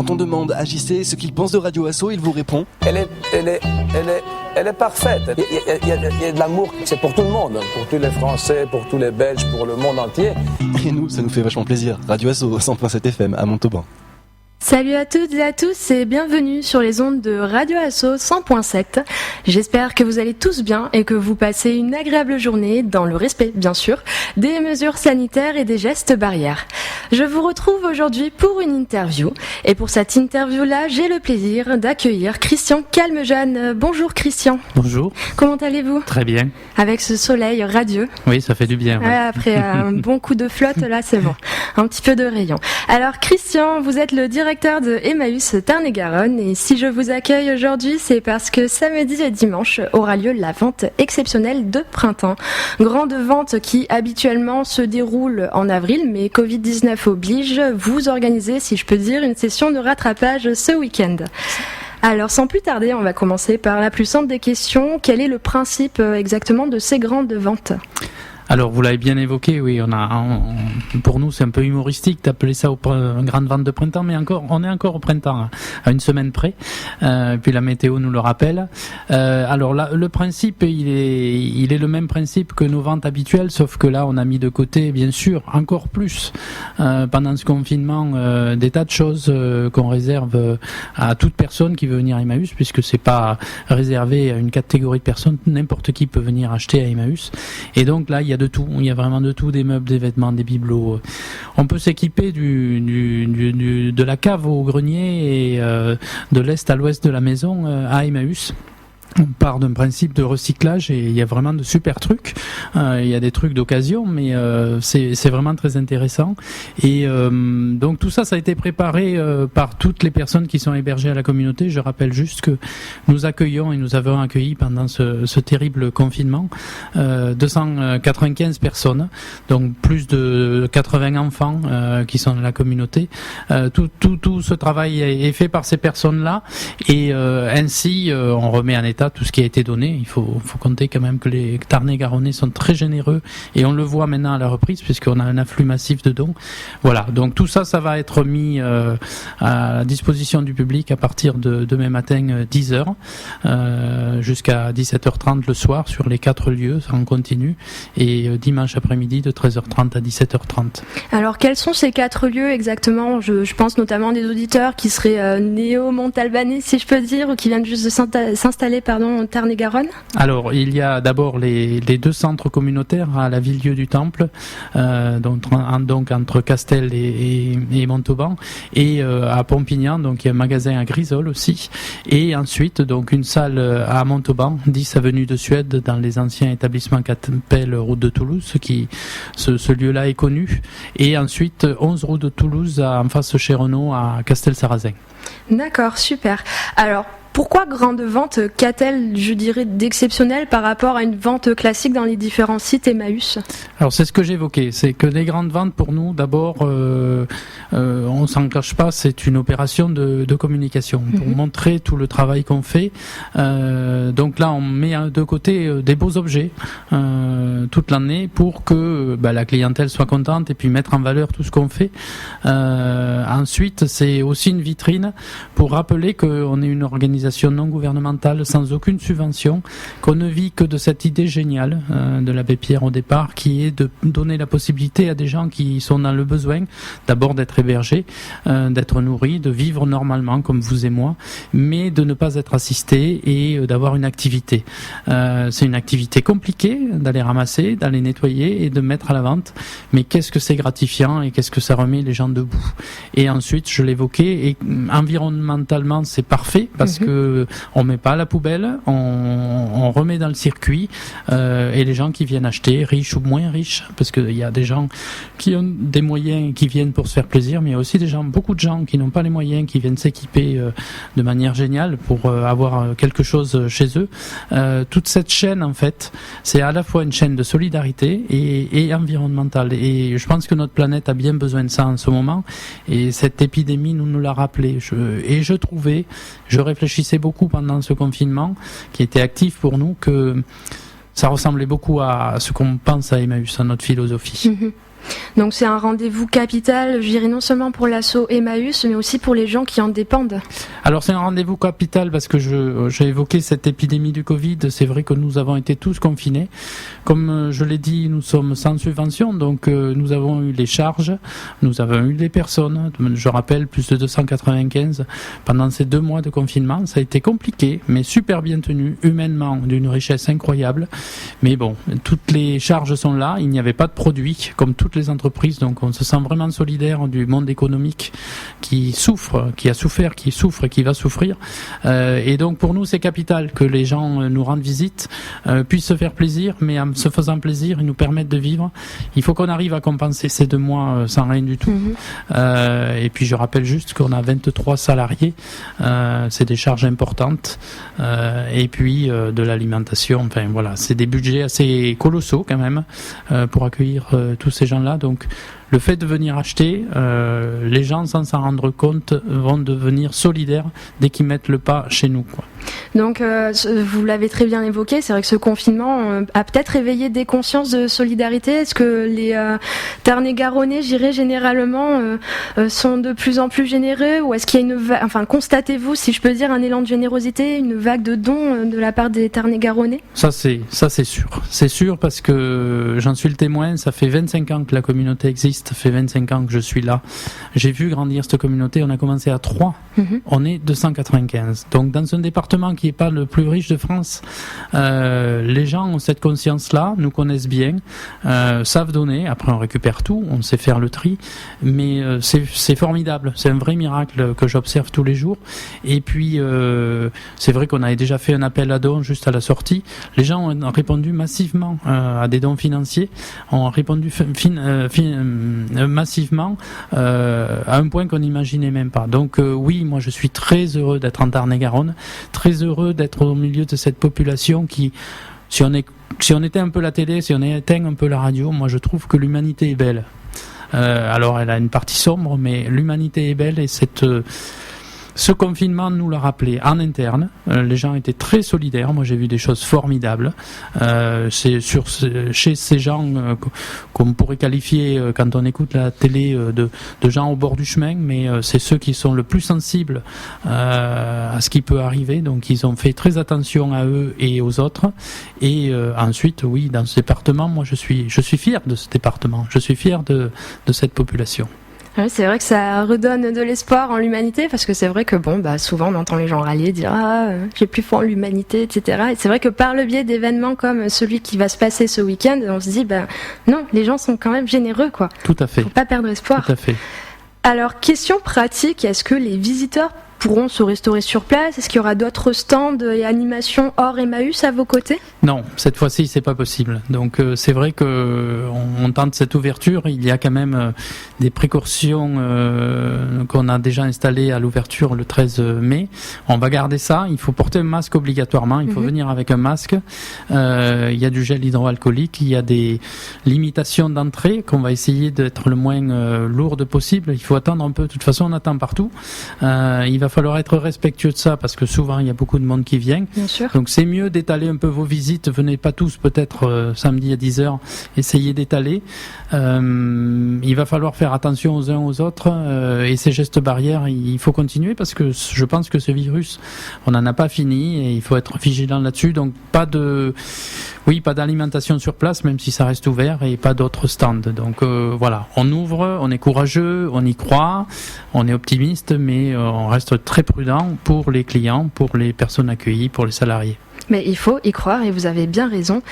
Quand on demande à JC ce qu'il pense de Radio Asso, il vous répond Elle est parfaite. Il y a de l'amour, c'est pour tout le monde, pour tous les Français, pour tous les Belges, pour le monde entier. Et nous, ça nous fait vachement plaisir. Radio Asso, 100.7 FM à Montauban. Salut à toutes et à tous et bienvenue sur les ondes de Radio Asso 100.7. J'espère que vous allez tous bien et que vous passez une agréable journée dans le respect, bien sûr, des mesures sanitaires et des gestes barrières. Je vous retrouve aujourd'hui pour une interview et pour cette interview-là, j'ai le plaisir d'accueillir Christian Calmejeanne. Bonjour Christian. Bonjour. Comment allez-vous ? Très bien. Avec ce soleil radieux. Oui, ça fait du bien. Ouais. Après un bon coup de flotte, là c'est bon. Un petit peu de rayon. Alors Christian, vous êtes le directeur de Emmaüs Tarn-et-Garonne et si je vous accueille aujourd'hui, c'est parce que samedi et dimanche aura lieu la vente exceptionnelle de printemps. Grande vente qui habituellement se déroule en avril, mais Covid-19 oblige, vous organisez, si je peux dire, une session de rattrapage ce week-end. Alors sans plus tarder, on va commencer par la plus simple des questions. Quel est le principe exactement de ces grandes ventes ? Alors, vous l'avez bien évoqué, oui, pour nous, c'est un peu humoristique d'appeler ça une grande vente de printemps, mais on est encore au printemps, à une semaine près, puis la météo nous le rappelle. Alors là, le principe, il est le même principe que nos ventes habituelles, sauf que là, on a mis de côté, bien sûr, encore plus, pendant ce confinement, des tas de choses qu'on réserve à toute personne qui veut venir à Emmaüs, puisque c'est pas réservé à une catégorie de personnes, n'importe qui peut venir acheter à Emmaüs. Et donc là, il y a de tout, il y a vraiment de tout, des meubles, des vêtements, des bibelots. On peut s'équiper de la cave au grenier et de l'est à l'ouest de la maison à Emmaüs. On part d'un principe de recyclage et il y a vraiment de super trucs. Il y a des trucs d'occasion, mais c'est vraiment très intéressant. Et donc tout ça, ça a été préparé par toutes les personnes qui sont hébergées à la communauté. Je rappelle juste que nous accueillons et nous avons accueilli pendant ce terrible confinement 295 personnes, donc plus de 80 enfants qui sont dans la communauté. Tout ce travail est fait par ces personnes-là et ainsi on remet en état tout ce qui a été donné. Il faut compter quand même que les Tarn-et-Garonnais sont très généreux et on le voit maintenant à la reprise puisqu'on a un afflux massif de dons. Voilà, donc tout ça, ça va être mis à la disposition du public à partir de demain matin 10h jusqu'à 17h30 le soir sur les 4 lieux en continu et dimanche après-midi de 13h30 à 17h30. Alors quels sont ces 4 lieux exactement ? Je pense notamment à des auditeurs qui seraient néo-montalbanais si je peux dire ou qui viennent juste de s'installer en Tarn-et-Garonne. Alors, il y a d'abord les 2 centres communautaires à la Ville-Dieu du Temple, donc entre Castel et Montauban, et à Pompignan, donc il y a un magasin à Grisol aussi, et ensuite donc une salle à Montauban, 10 avenue de Suède, dans les anciens établissements qu'appelle route de Toulouse, ce lieu-là est connu, et ensuite 11 route de Toulouse en face chez Renault à Castel-Sarrazin. D'accord, super. Alors, pourquoi grande vente qu'a-t-elle, je dirais, d'exceptionnel par rapport à une vente classique dans les différents sites Emmaüs ? Alors c'est ce que j'évoquais, c'est que les grandes ventes pour nous, d'abord, on s'en cache pas, c'est une opération de communication pour montrer tout le travail qu'on fait. Donc là, on met de côté des beaux objets toute l'année pour que la clientèle soit contente et puis mettre en valeur tout ce qu'on fait. Ensuite, c'est aussi une vitrine pour rappeler qu'on est une organisation non gouvernementale sans aucune subvention, qu'on ne vit que de cette idée géniale de l'abbé Pierre au départ, qui est de donner la possibilité à des gens qui sont dans le besoin, d'abord d'être hébergés, d'être nourris, de vivre normalement comme vous et moi, mais de ne pas être assistés et d'avoir une activité. C'est une activité compliquée d'aller ramasser, d'aller nettoyer et de mettre à la vente, mais qu'est-ce que c'est gratifiant et qu'est-ce que ça remet les gens debout. Et ensuite, je l'évoquais, et environnementalement c'est parfait parce que on met pas à la poubelle, on remet dans le circuit et les gens qui viennent acheter, riches ou moins riches, parce qu'il y a des gens qui ont des moyens qui viennent pour se faire plaisir, mais il y a aussi beaucoup de gens qui n'ont pas les moyens, qui viennent s'équiper de manière géniale pour avoir quelque chose chez eux. Toute cette chaîne, en fait, c'est à la fois une chaîne de solidarité et environnementale. Et je pense que notre planète a bien besoin de ça en ce moment. Et cette épidémie nous l'a rappelé. Je réfléchissais beaucoup pendant ce confinement, qui était actif pour nous, que ça ressemblait beaucoup à ce qu'on pense à Emmaüs, à notre philosophie. Donc c'est un rendez-vous capital, je dirais non seulement pour l'asso Emmaüs, mais aussi pour les gens qui en dépendent. Alors c'est un rendez-vous capital parce que j'ai évoqué cette épidémie du Covid. C'est vrai que nous avons été tous confinés. Comme je l'ai dit, nous sommes sans subvention, donc nous avons eu les charges, nous avons eu les personnes. Je rappelle, plus de 295 pendant ces 2 mois de confinement. Ça a été compliqué, mais super bien tenu, humainement, d'une richesse incroyable. Mais bon, toutes les charges sont là. Il n'y avait pas de produits, comme toutes les entreprises. Donc on se sent vraiment solidaire du monde économique qui souffre, qui a souffert, qui souffre et qui va souffrir. Et donc pour nous, c'est capital que les gens nous rendent visite, puissent se faire plaisir, mais en se faisant plaisir, ils nous permettent de vivre. Il faut qu'on arrive à compenser ces 2 mois sans rien du tout. Et puis je rappelle juste qu'on a 23 salariés. C'est des charges importantes. Et puis de l'alimentation. Enfin voilà, c'est des budgets assez colossaux quand même pour accueillir tous ces gens-là. Donc le fait de venir acheter, les gens sans s'en rendre compte vont devenir solidaires dès qu'ils mettent le pas chez nous, quoi. Donc vous l'avez très bien évoqué, c'est vrai que ce confinement a peut-être réveillé des consciences de solidarité. Est-ce que les Tarn-et-Garonnais, j'irais généralement, sont de plus en plus généreux, ou est-ce qu'il y a une enfin constatez-vous, si je peux dire, un élan de générosité, une vague de dons de la part des Tarn-et-Garonnais? Ça c'est sûr parce que j'en suis le témoin. Ça fait 25 ans que la communauté existe, ça fait 25 ans que je suis là. J'ai vu grandir cette communauté. On a commencé à 3, on est 295. Donc dans un département qui n'est pas le plus riche de France, les gens ont cette conscience-là, nous connaissent bien, savent donner. Après on récupère tout, on sait faire le tri, mais c'est formidable. C'est un vrai miracle que j'observe tous les jours. Et puis c'est vrai qu'on avait déjà fait un appel à dons juste à la sortie. Les gens ont répondu massivement à des dons financiers, ont répondu massivement à un point qu'on n'imaginait même pas. Donc oui, moi je suis très heureux d'être en Tarn-et-Garonne, très heureux d'être au milieu de cette population qui, si on était un peu la télé, si on éteint un peu la radio, moi je trouve que l'humanité est belle. Alors elle a une partie sombre, mais l'humanité est belle, et ce confinement nous l'a rappelé en interne. Les gens étaient très solidaires. Moi, j'ai vu des choses formidables. Chez ces gens qu'on pourrait qualifier, quand on écoute la télé, de gens au bord du chemin, mais c'est ceux qui sont le plus sensibles à ce qui peut arriver. Donc, ils ont fait très attention à eux et aux autres. Et ensuite, oui, dans ce département, moi, je suis fier de ce département. Je suis fier de cette population. Oui, c'est vrai que ça redonne de l'espoir en l'humanité, parce que c'est vrai que souvent on entend les gens râler, dire j'ai plus foi en l'humanité, etc. Et c'est vrai que par le biais d'événements comme celui qui va se passer ce week-end, on se dit non, les gens sont quand même généreux, quoi. Tout à fait. Faut pas perdre espoir. Tout à fait. Alors, question pratique, est-ce que les visiteurs pourront se restaurer sur place? Est-ce qu'il y aura d'autres stands et animations hors Emmaüs à vos côtés? Non, cette fois-ci c'est pas possible. Donc c'est vrai que on tente cette ouverture. Il y a quand même des précautions qu'on a déjà installées à l'ouverture le 13 mai. On va garder ça. Il faut porter un masque obligatoirement. Il faut venir avec un masque. Il y a du gel hydroalcoolique. Il y a des limitations d'entrée qu'on va essayer d'être le moins lourde possible. Il faut attendre un peu. De toute façon, on attend partout. Il va falloir être respectueux de ça, parce que souvent il y a beaucoup de monde qui vient. Bien sûr. Donc c'est mieux d'étaler un peu vos visites. Venez pas tous, peut-être samedi à 10h, essayez d'étaler. Il va falloir faire attention aux uns aux autres, et ces gestes barrières, il faut continuer, parce que je pense que ce virus, on n'en a pas fini, et il faut être vigilant là-dessus. Donc pas d'alimentation sur place, même si ça reste ouvert, et pas d'autres stands. Donc voilà, on ouvre, on est courageux, on y croit, on est optimiste, mais on reste très prudent pour les clients, pour les personnes accueillies, pour les salariés. Mais il faut y croire, et vous avez bien raison.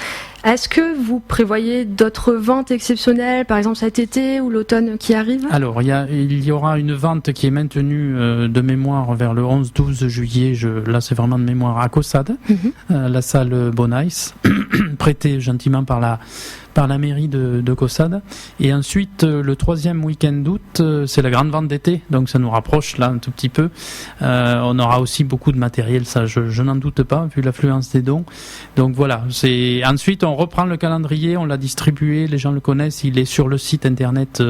Est-ce que vous prévoyez d'autres ventes exceptionnelles, par exemple cet été ou l'automne qui arrive? Alors, il y aura une vente qui est maintenue de mémoire vers le 11-12 juillet. Là, c'est vraiment de mémoire, à Caussade, la salle Bonnice, prêtée gentiment par la mairie de Caussade. Et ensuite, le 3e week-end d'août, c'est la grande vente d'été, donc ça nous rapproche là un tout petit peu. On aura aussi beaucoup de matériel, ça je n'en doute pas, vu l'affluence des dons. Donc voilà, ensuite on reprend le calendrier, on l'a distribué, les gens le connaissent, il est sur le site internet,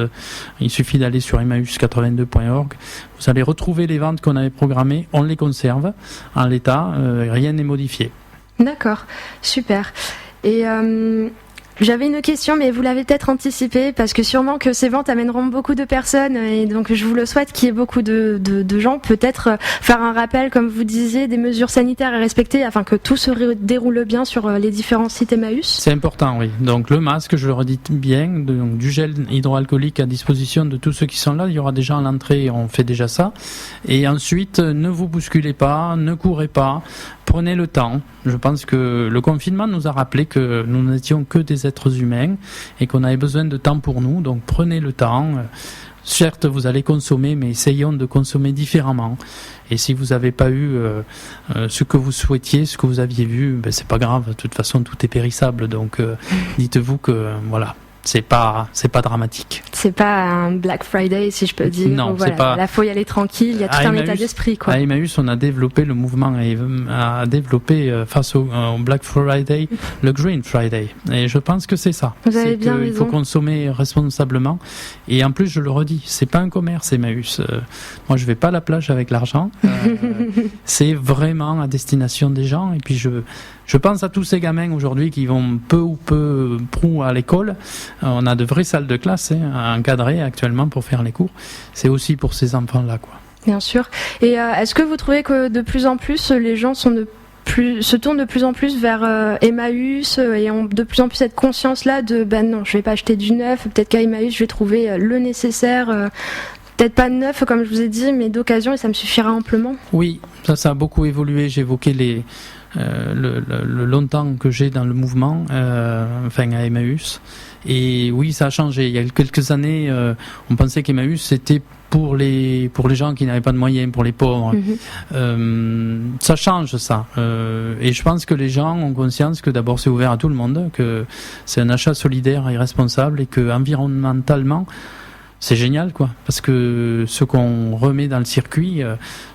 il suffit d'aller sur emmaüs82.org. Vous allez retrouver les ventes qu'on avait programmées, on les conserve en l'état, rien n'est modifié. D'accord, super. Et J'avais une question, mais vous l'avez peut-être anticipé, parce que sûrement que ces ventes amèneront beaucoup de personnes, et donc je vous le souhaite qu'il y ait beaucoup de gens, peut-être faire un rappel, comme vous disiez, des mesures sanitaires à respecter, afin que tout se déroule bien sur les différents sites Emmaüs. C'est important, oui. Donc le masque, je le redis bien, donc du gel hydroalcoolique à disposition de tous ceux qui sont là. Il y aura déjà à l'entrée, on fait déjà ça. Et ensuite, ne vous bousculez pas, ne courez pas, prenez le temps. Je pense que le confinement nous a rappelé que nous n'étions que des êtres humains et qu'on avait besoin de temps pour nous. Donc prenez le temps. Certes, vous allez consommer, mais essayons de consommer différemment. Et si vous n'avez pas eu ce que vous souhaitiez, ce que vous aviez vu, ben c'est pas grave. De toute façon, tout est périssable. Donc, dites-vous que voilà, c'est pas dramatique. C'est pas un Black Friday, si je peux dire. Non, voilà, c'est pas. Là, faut y aller tranquille. Il y a tout un état d'esprit, quoi. À Emmaüs, on a développé le mouvement, a développé face au Black Friday, le Green Friday. Et je pense que c'est ça. Vous avez bien raison. Il faut consommer responsablement. Et en plus, je le redis, c'est pas un commerce, Emmaüs. Moi, je vais pas à la plage avec l'argent. C'est vraiment à destination des gens. Et puis, je pense à tous ces gamins aujourd'hui qui vont peu ou prou à l'école. On a de vraies salles de classe encadrées actuellement pour faire les cours. C'est aussi pour ces enfants-là, quoi. Bien sûr. Et est-ce que vous trouvez que de plus en plus les gens se tournent de plus en plus vers Emmaüs et ont de plus en plus cette conscience-là de non, je vais pas acheter du neuf, peut-être qu'à Emmaüs je vais trouver le nécessaire. Peut-être pas neuf comme je vous ai dit, mais d'occasion et ça me suffira amplement. Oui, ça a beaucoup évolué. J'évoquais le longtemps que j'ai dans le mouvement, à Emmaüs. Et oui, ça a changé. Il y a quelques années, on pensait qu'Emmaüs c'était pour les gens qui n'avaient pas de moyens, pour les pauvres. Ça change, ça. Et je pense que les gens ont conscience que d'abord c'est ouvert à tout le monde, que c'est un achat solidaire et responsable, et que environnementalement c'est génial, quoi, parce que ce qu'on remet dans le circuit,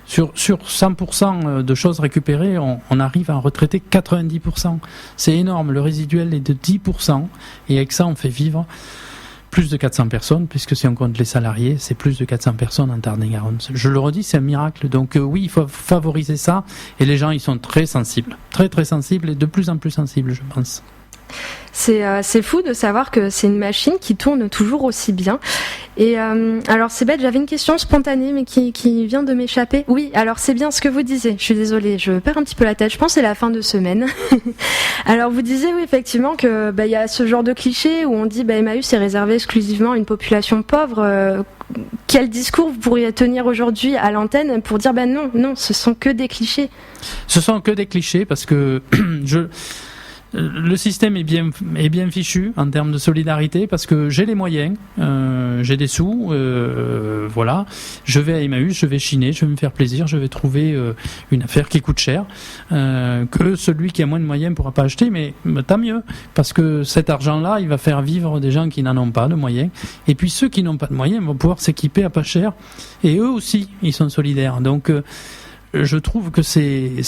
sur 100% de choses récupérées, on arrive à en retraiter 90%. C'est énorme, le résiduel est de 10%, et avec ça on fait vivre plus de 400 personnes, puisque si on compte les salariés, c'est plus de 400 personnes en Tarn-et-Garonne. Je le redis, c'est un miracle. Donc oui, il faut favoriser ça, et les gens ils sont très sensibles, très très sensibles, et de plus en plus sensibles, je pense. C'est fou de savoir que c'est une machine qui tourne toujours aussi bien. Et alors c'est bête, j'avais une question spontanée mais qui vient de m'échapper. Oui, alors c'est bien ce que vous disiez. Je suis désolée, je perds un petit peu la tête. Je pense que c'est la fin de semaine. Alors vous disiez oui effectivement que y a ce genre de cliché où on dit Emmaüs est réservé exclusivement à une population pauvre. Quel discours vous pourriez tenir aujourd'hui à l'antenne pour dire non, ce sont que des clichés. Ce sont que des clichés parce que le système est bien fichu en termes de solidarité parce que j'ai les moyens, j'ai des sous, voilà. Je vais à Emmaüs, je vais chiner, je vais me faire plaisir, je vais trouver une affaire qui coûte cher, que celui qui a moins de moyens ne pourra pas acheter, mais tant mieux parce que cet argent-là, il va faire vivre des gens qui n'en ont pas de moyens. Et puis ceux qui n'ont pas de moyens vont pouvoir s'équiper à pas cher et eux aussi, ils sont solidaires. Donc je trouve que c'est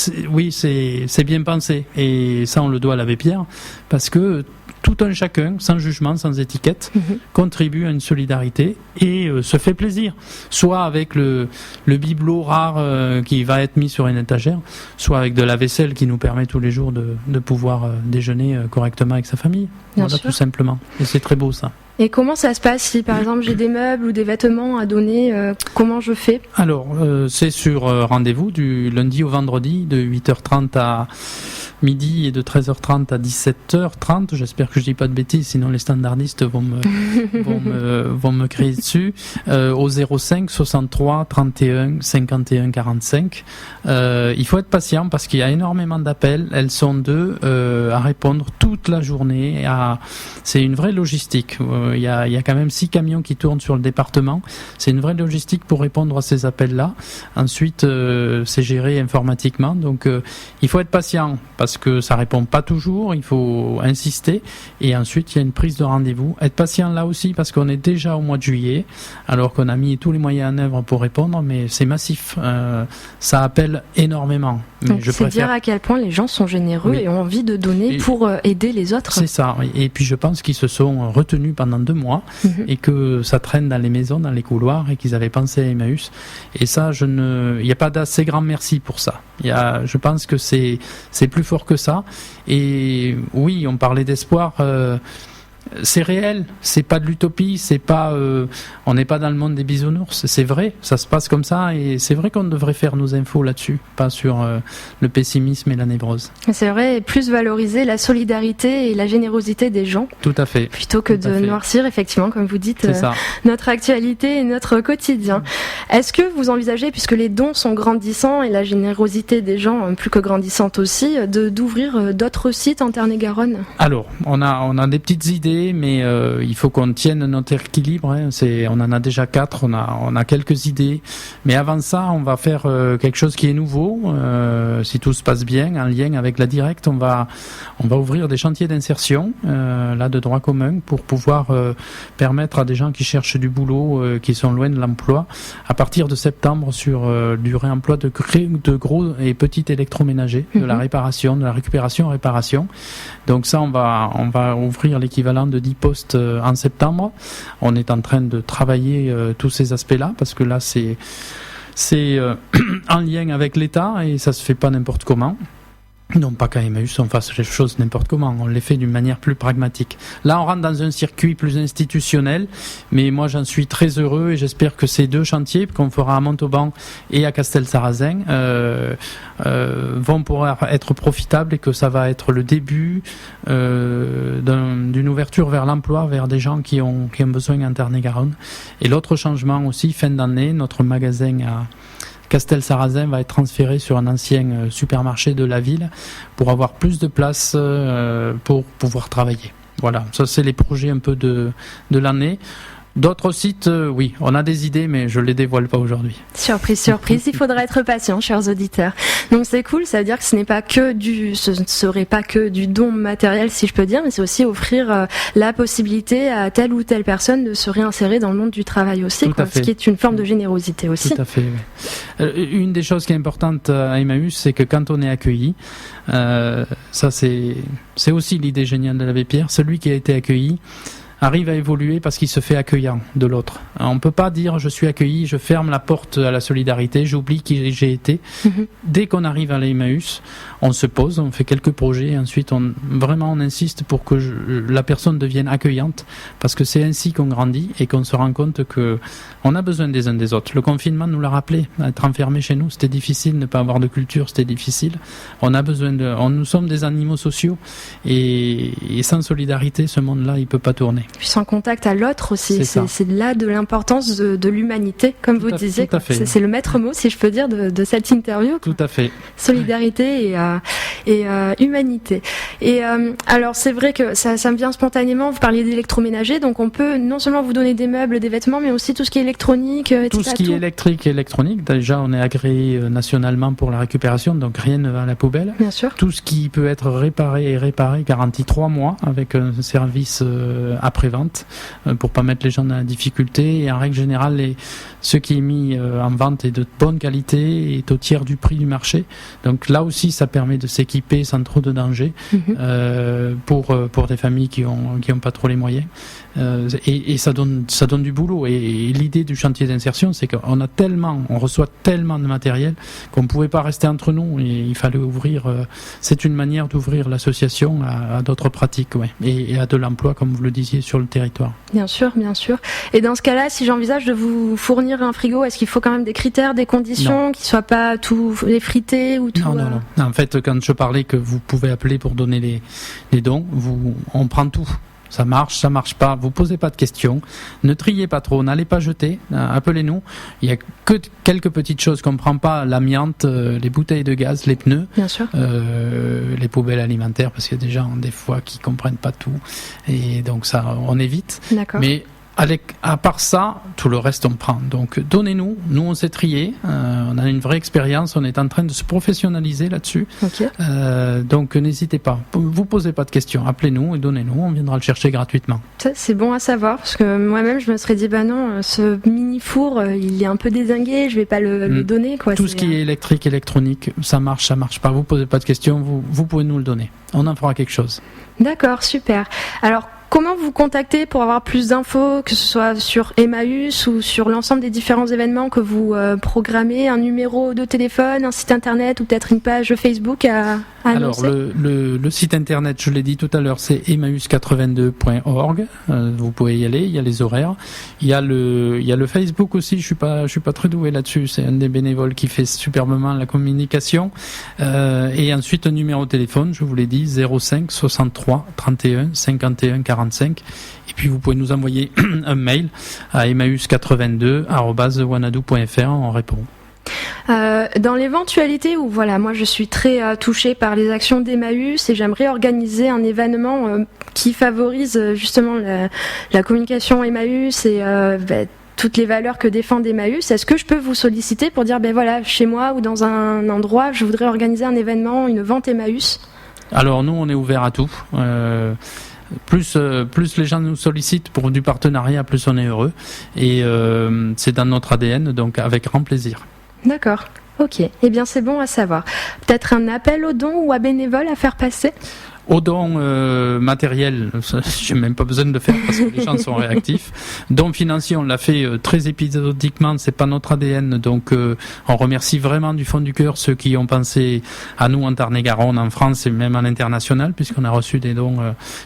bien pensé et ça on le doit à l'abbé Pierre parce que tout un chacun, sans jugement, sans étiquette, contribue à une solidarité et se fait plaisir. Soit avec le bibelot rare qui va être mis sur une étagère, soit avec de la vaisselle qui nous permet tous les jours de pouvoir déjeuner correctement avec sa famille. Bien sûr. Tout simplement. Et c'est très beau ça. Et comment ça se passe si par exemple j'ai des meubles ou des vêtements à donner, comment je fais ? Alors c'est sur rendez-vous du lundi au vendredi de 8h30 à midi et de 13h30 à 17h30. J'espère que je dis pas de bêtises, sinon les standardistes vont me crier dessus. Au 05 63 31 51 45. Il faut être patient parce qu'il y a énormément d'appels. Elles sont deux à répondre toute la journée. C'est une vraie logistique. Il y a quand même 6 camions qui tournent sur le département. C'est une vraie logistique pour répondre à ces appels-là. Ensuite, c'est géré informatiquement. Donc, il faut être patient parce que ça répond pas toujours. Il faut insister. Et ensuite, il y a une prise de rendez-vous. Être patient là aussi parce qu'on est déjà au mois de juillet, alors qu'on a mis tous les moyens en œuvre pour répondre, mais c'est massif. Ça appelle énormément. Mais donc, c'est dire à quel point les gens sont généreux et ont envie de donner pour aider les autres. C'est ça. Oui. Et puis, je pense qu'ils se sont retenus pendant pendant 2 mois et que ça traîne dans les maisons, dans les couloirs et qu'ils avaient pensé à Emmaüs. Et ça, il n'y a pas d'assez grand merci pour ça. Je pense que c'est plus fort que ça. Et oui, on parlait d'espoir. C'est réel, c'est pas de l'utopie, c'est pas, on n'est pas dans le monde des bisounours, c'est vrai, ça se passe comme ça et c'est vrai qu'on devrait faire nos infos là-dessus, pas sur le pessimisme et la névrose. C'est vrai, plus valoriser la solidarité et la générosité des gens. Tout à fait. Plutôt que de noircir, effectivement, comme vous dites, ça. Notre actualité et notre quotidien. Est-ce que vous envisagez, puisque les dons sont grandissants et la générosité des gens plus que grandissante aussi, d'ouvrir d'autres sites en Tarn-et-Garonne ? Alors, on a des petites idées. Mais il faut qu'on tienne notre équilibre. On en a déjà 4, on a quelques idées. Mais avant ça, on va faire quelque chose qui est nouveau. Si tout se passe bien, en lien avec la Directe, on va ouvrir des chantiers d'insertion, là de droit commun, pour pouvoir permettre à des gens qui cherchent du boulot, qui sont loin de l'emploi, à partir de septembre, sur du réemploi de gros et petits électroménagers, de la réparation, de la récupération-réparation. Donc ça, on va ouvrir l'équivalent de 10 postes en septembre. On est en train de travailler tous ces aspects-là, parce que là, c'est en lien avec l'État et ça se fait pas n'importe comment. Non pas qu'à Emmaüs on fasse les choses n'importe comment, on les fait d'une manière plus pragmatique. Là on rentre dans un circuit plus institutionnel, mais moi j'en suis très heureux et j'espère que ces 2 chantiers qu'on fera à Montauban et à Castel-Sarrazin vont pouvoir être profitables et que ça va être le début d'une ouverture vers l'emploi, vers des gens qui ont besoin en Tarn-et-Garonne. Et l'autre changement aussi, fin d'année, notre magasin à Castel-Sarrazin va être transféré sur un ancien supermarché de la ville pour avoir plus de place pour pouvoir travailler. Voilà, ça c'est les projets un peu de l'année. D'autres sites, oui, on a des idées, mais je les dévoile pas aujourd'hui. Surprise, il faudra être patient, chers auditeurs. Donc c'est cool, ça veut dire que ce ne serait pas que du don matériel, si je peux dire, mais c'est aussi offrir la possibilité à telle ou telle personne de se réinsérer dans le monde du travail aussi, ce qui est une forme de générosité aussi. Tout à fait, oui. Une des choses qui est importante à Emmaüs, c'est que quand on est accueilli, ça c'est aussi l'idée géniale de l'abbé Pierre, celui qui a été accueilli arrive à évoluer parce qu'il se fait accueillant de l'autre. On ne peut pas dire je suis accueilli, je ferme la porte à la solidarité, j'oublie qui j'ai été. Dès qu'on arrive à l'Emmaüs, on se pose, on fait quelques projets et ensuite on insiste pour que la personne devienne accueillante, parce que c'est ainsi qu'on grandit et qu'on se rend compte que on a besoin des uns des autres. Le confinement nous l'a rappelé, être enfermé chez nous, c'était difficile, ne pas avoir de culture, c'était difficile. Nous sommes des animaux sociaux et sans solidarité, ce monde-là, il peut pas tourner. Puis sans contact à l'autre aussi, c'est là de l'importance de l'humanité, comme vous disiez. C'est le maître mot, si je peux dire, de cette interview. Tout à fait. Solidarité et humanité. Et alors c'est vrai que ça me vient spontanément, vous parliez d'électroménager, donc on peut non seulement vous donner des meubles, des vêtements, mais aussi tout ce qui est électronique, etc. Tout ce qui est électrique et électronique, déjà on est agréé nationalement pour la récupération, donc rien ne va à la poubelle. Bien sûr. Tout ce qui peut être réparé, garanti 3 mois, avec un service après-vente, pour pas mettre les gens dans la difficulté. Et en règle générale, ce qui est mis en vente est de bonne qualité et est au tiers du prix du marché. Donc là aussi, ça permet de s'équiper sans trop de danger pour des familles qui ont pas trop les moyens. Et ça donne du boulot. Et l'idée du chantier d'insertion, c'est qu'on reçoit tellement de matériel qu'on ne pouvait pas rester entre nous. Et il fallait ouvrir. C'est une manière d'ouvrir l'association à d'autres pratiques, et à de l'emploi, comme vous le disiez, sur le territoire. Bien sûr. Et dans ce cas-là, si j'envisage de vous fournir un frigo, est-ce qu'il faut quand même des critères, des conditions, qui ne soient pas tout effrités ou tout? Non. En fait, quand je parlais que vous pouvez appeler pour donner les dons, on prend tout. Ça marche pas, vous posez pas de questions, ne triez pas trop, n'allez pas jeter, appelez-nous. Il y a que quelques petites choses qu'on prend pas, l'amiante, les bouteilles de gaz, les pneus, bien sûr. Les poubelles alimentaires, parce qu'il y a des gens des fois qui comprennent pas tout, et donc ça on évite. D'accord. Mais à part ça, tout le reste on prend. Donc donnez-nous, nous on sait trier, on a une vraie expérience, on est en train de se professionnaliser là-dessus. Okay. Donc n'hésitez pas, vous posez pas de questions, appelez-nous et donnez-nous, on viendra le chercher gratuitement. Ça, c'est bon à savoir, parce que moi-même je me serais dit non, ce mini four il est un peu dézingué, je vais pas le donner quoi. Tout ce qui est électrique, électronique, ça marche pas, vous posez pas de questions, vous pouvez nous le donner, on en fera quelque chose. D'accord, super. Alors comment vous contacter pour avoir plus d'infos, que ce soit sur Emmaüs ou sur l'ensemble des différents événements que vous programmez, un numéro de téléphone, un site internet ou peut-être une page Facebook à annoncer? Alors le site internet, je l'ai dit tout à l'heure, c'est emmaüs82.org. Vous pouvez y aller, il y a les horaires. Il y a le Facebook aussi, je suis pas très doué là-dessus, c'est un des bénévoles qui fait superbement la communication. Et ensuite un numéro de téléphone, je vous l'ai dit, 05 63 31 51 45. Et puis vous pouvez nous envoyer un mail à emmaüs82@wanadoo.fr, on répond. Dans l'éventualité où voilà, moi je suis très touchée par les actions d'Emmaüs et j'aimerais organiser un événement qui favorise justement la communication Emmaüs et toutes les valeurs que défend Emmaüs, est-ce que je peux vous solliciter pour dire voilà, chez moi ou dans un endroit, je voudrais organiser un événement, une vente Emmaüs? Alors nous, on est ouvert à tout. Plus les gens nous sollicitent pour du partenariat, plus on est heureux. Et c'est dans notre ADN, donc avec grand plaisir. D'accord, ok. Eh bien c'est bon à savoir. Peut-être un appel aux dons ou à bénévoles à faire passer? Aux dons matériels, j'ai même pas besoin de le faire parce que les gens sont réactifs. Dons financiers, on l'a fait très épisodiquement, c'est pas notre ADN, donc on remercie vraiment du fond du cœur ceux qui ont pensé à nous en Tarn-et-Garonne, en France et même à l'international, puisqu'on a reçu des dons,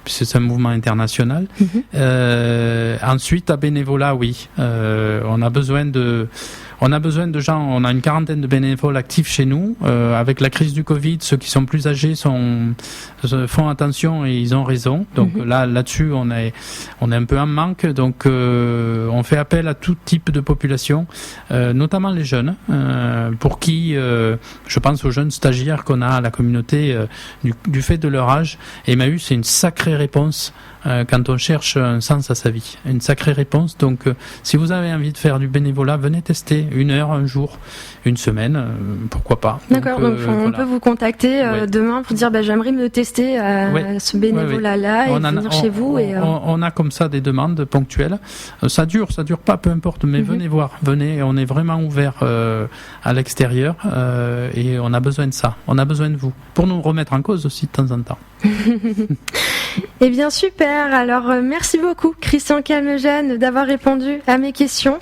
puisque c'est un mouvement international. Ensuite, à bénévolat, oui, on a besoin de gens, on a une quarantaine de bénévoles actifs chez nous. Avec la crise du Covid, ceux qui sont plus âgés font attention et ils ont raison. Donc là-dessus, on est un peu en manque. Donc on fait appel à tout type de population, notamment les jeunes, pour qui, je pense aux jeunes stagiaires qu'on a à la communauté, du fait de leur âge. Emmaüs, c'est une sacrée réponse quand on cherche un sens à sa vie. Une sacrée réponse. Donc si vous avez envie de faire du bénévolat, venez tester 1 heure, un jour, une semaine, pourquoi pas. D'accord, donc on peut vous contacter demain pour dire j'aimerais me tester ce bénévolat-là et venir chez vous. On a comme ça des demandes ponctuelles. Ça dure pas, peu importe, mais venez voir, venez, on est vraiment ouvert à l'extérieur et on a besoin de ça, on a besoin de vous, pour nous remettre en cause aussi de temps en temps. Eh bien super, alors merci beaucoup Christian Calmejane d'avoir répondu à mes questions.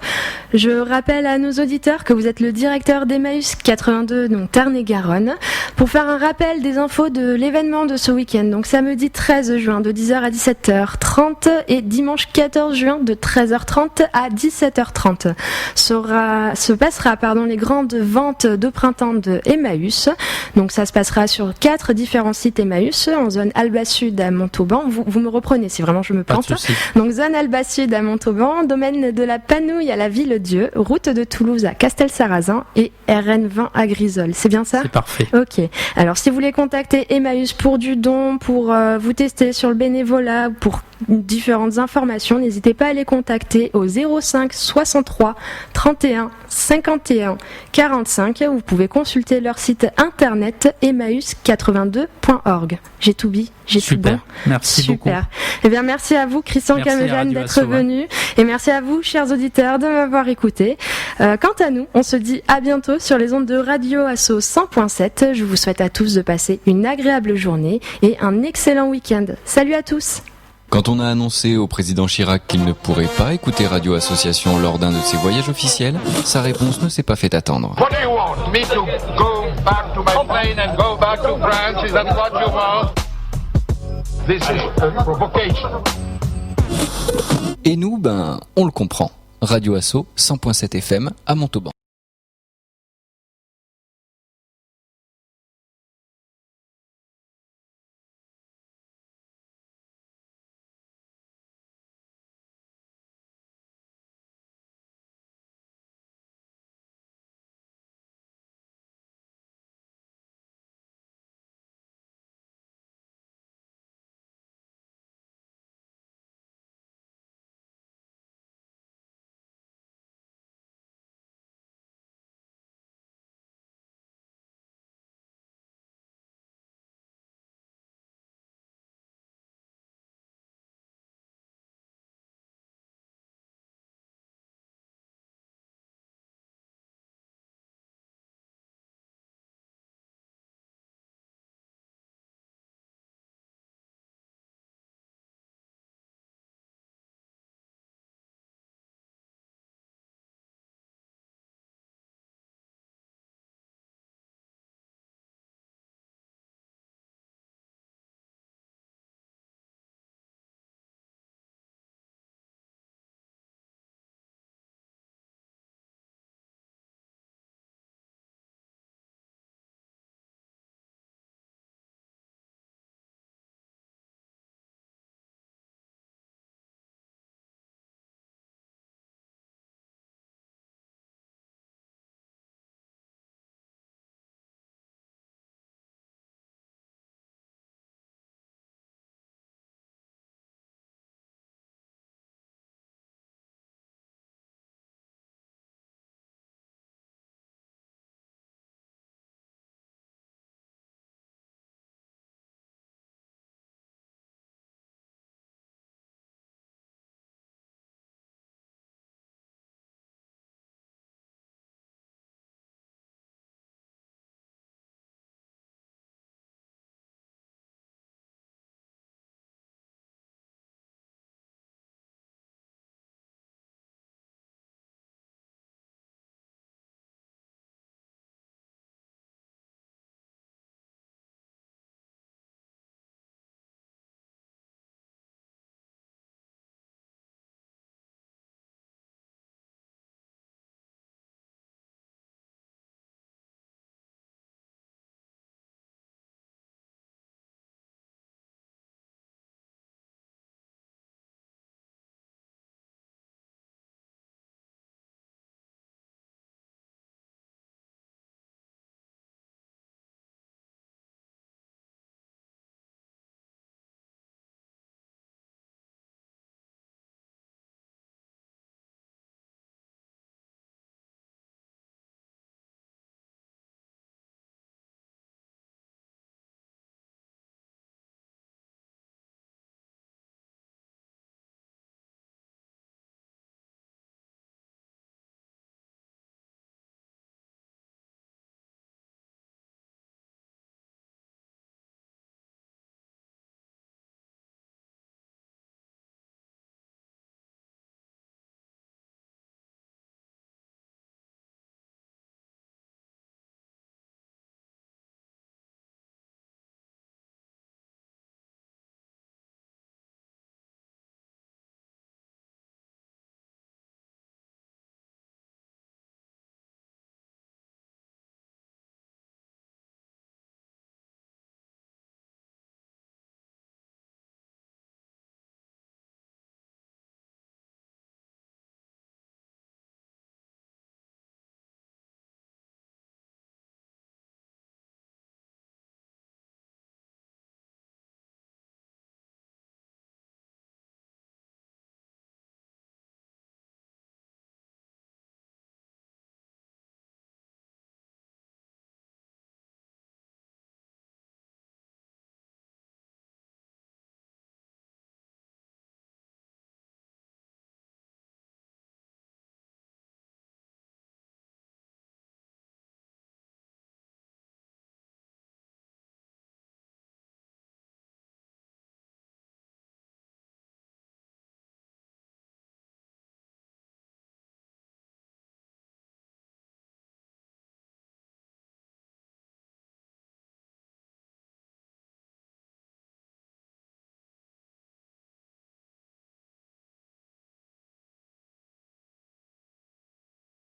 Je rappelle à nos auditeurs que vous êtes le directeur d'Emmaüs 82, donc Tarn-et-Garonne. Pour faire un rappel des infos de l'événement de ce week-end, donc samedi 13 juin de 10h à 17h30 et dimanche 14 juin de 13h30 à 17h30 se passera les grandes ventes de printemps de Emmaüs. Donc ça se passera sur 4 différents sites Emmaüs, en zone Alba Sud à Montauban. Vous me reprenez si vraiment je me plante. Donc zone Alba Sud à Montauban, domaine de la Panouille à la Ville-Dieu, route de Toulouse à Castel-Sarrazin et RN20 à Grisol. C'est bien ça? C'est parfait. Ok. Alors si vous voulez contacter Emmaüs pour du don, pour vous tester sur le bénévolat, pour différentes informations, n'hésitez pas à les contacter au 05 63 31 51 45. Vous pouvez consulter leur site internet emmaüs82.org. J'ai tout dit, j'ai tout bon. Merci beaucoup. Eh bien, merci à vous, Christian Calmejane, d'être venu. Et merci à vous, chers auditeurs, de m'avoir écouté. Quant à nous, on se dit à bientôt sur les ondes de Radio Asso 100.7. Je vous souhaite à tous de passer une agréable journée et un excellent week-end. Salut à tous! Quand on a annoncé au président Chirac qu'il ne pourrait pas écouter Radio Association lors d'un de ses voyages officiels, sa réponse ne s'est pas fait attendre. What do you want? Me to go back to my plane and go back to France? Is that what you want? This is a provocation. Et nous, on le comprend. Radio Asso 100.7 FM à Montauban.